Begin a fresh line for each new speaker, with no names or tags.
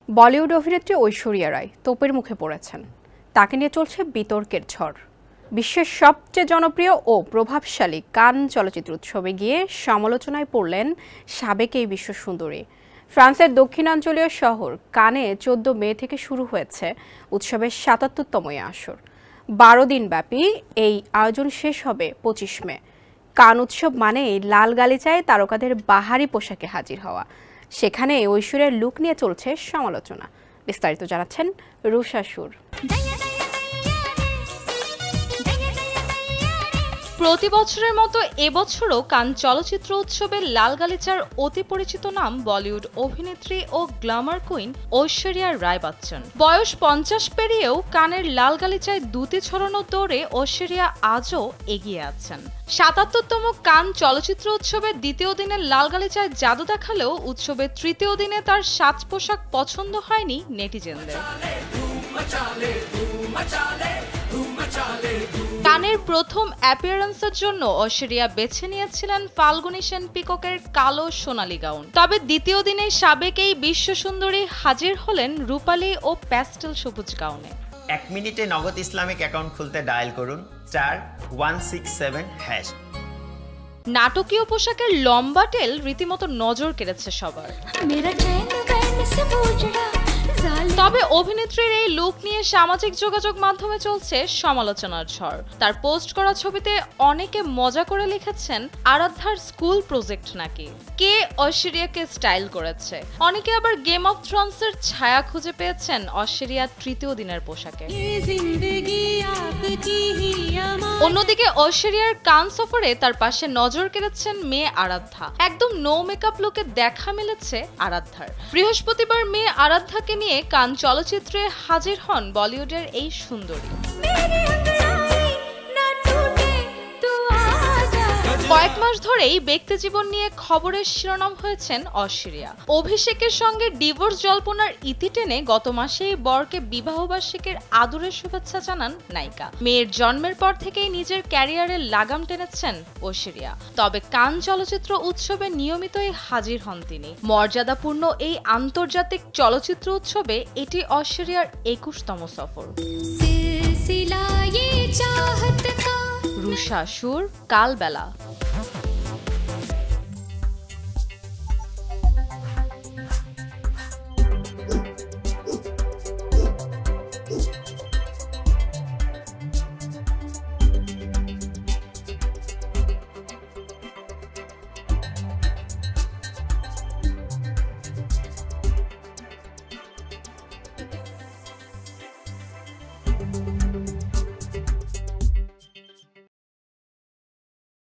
বলিউড অভিনেত্রী ঐশ্বরিয়া রায় তোপের মুখে পড়েছেন। তাকে নিয়ে চলছে বিতর্কের ঝড়। বিশ্বের সবচেয়ে জনপ্রিয় ও প্রভাবশালী কান চলচ্চিত্র উৎসবে গিয়ে সমালোচনায় পড়লেন সাবেক এই বিশ্বসুন্দরী। ফ্রান্সের দক্ষিণাঞ্চলীয় শহর কানে 14 মে থেকে শুরু হয়েছে উৎসবের ৭৭তম আসর। 12 দিনব্যাপী এই আয়োজন শেষ হবে 25 মে। কান উৎসব মানেই লাল গালিচায় তারকাদের বাহারি পোশাকে হাজির হওয়া। সেখানে ঐশ্বরিয়ার লুক নিয়ে চলছে সমালোচনা। বিস্তারিত জানাচ্ছেন রুষা সুর।
প্রতি বছরের মতো এবছরও কান চলচ্চিত্র উৎসবের লাল গালিচার অতি পরিচিত নাম বলিউড অভিনেত্রী ও গ্ল্যামার কুইন ঐশ্বরিয়া রায় বচ্চন। বয়স 50 পেরিয়েও কানের লাল গালিচায় দুটি ছড়ানোর দৌড়ে ঐশ্বরিয়া আজও এগিয়ে আছেন। ৭৭তম কান চলচ্চিত্র উৎসবের দ্বিতীয় দিনের লাল গালিচায় জাদু দেখালেও উৎসবের তৃতীয় দিনে তার সাজ পোশাক পছন্দ হয়নি নেটিজেনদের। কানের প্রথম অ্যাপিয়ারেন্সের জন্য ঐশ্বরিয়া বেছে নিয়েছিলেন ফাল্গুনী সেন পিককের কালো সোনালী গাউন। তবে দ্বিতীয় দিনে সাবেক এই বিশ্বসুন্দরী হাজির হলেন রূপালী ও প্যাস্টেল সবুজ গাউনে।
1 মিনিটে নগদ ইসলামিক অ্যাকাউন্ট খুলতে ডায়াল করুন *167#।
নাটকীয় পোশাকের লম্বা টেল রীতিমতো নজর কেড়েছে সবার। তবে অভিনেত্রীর এই লুক নিয়ে সামাজিক যোগাযোগ মাধ্যমে চলছে সমালোচনার ঝড়। তার পোস্ট করা ছবিতে অনেকে মজা করে লিখেছেন আরাধ্যার স্কুল প্রজেক্ট নাকি, কে ঐশ্বরিয়াকে স্টাইল করেছে। অনেকে আবার গেম অফ থ্রোনসের ছায়া খুঁজে পেয়েছেন ঐশ্বরিয়ার তৃতীয় দিনের পোশাকে। অন্যদিকে ঐশ্বরিয়ার কান সফরে তার পাশে নজর কেড়েছেন মেয়ে আরাধ্যা। একদম নো মেকআপ লুকে দেখা মিলেছে আরাধ্যার। বৃহস্পতিবার মেয়ে আরাধ্যাকে নিয়ে কান চলচ্চিত্রে হাজির হন বলিউডের এই সুন্দরী। কয়েক মাস ধরেই ব্যক্তিজীবন নিয়ে খবরের শিরোনাম হয়েছেন ঐশ্বরিয়া। অভিষেকের সঙ্গে ডিভোর্স জল্পনার ইতি টেনে গত মাসেই বরকে বিবাহবার্ষিকীর আদরের শুভেচ্ছা জানান নায়িকা। মেয়ের জন্মের পর থেকেই নিজের ক্যারিয়ারের লাগাম টেনেছেন ঐশ্বরিয়া। তবে কান চলচ্চিত্র উৎসবে নিয়মিতই হাজির হন তিনি। মর্যাদাপূর্ণ এই আন্তর্জাতিক চলচ্চিত্র উৎসবে এটি ঐশ্বরিয়ার 21তম সফর। রুষা সুর, কালবেলা।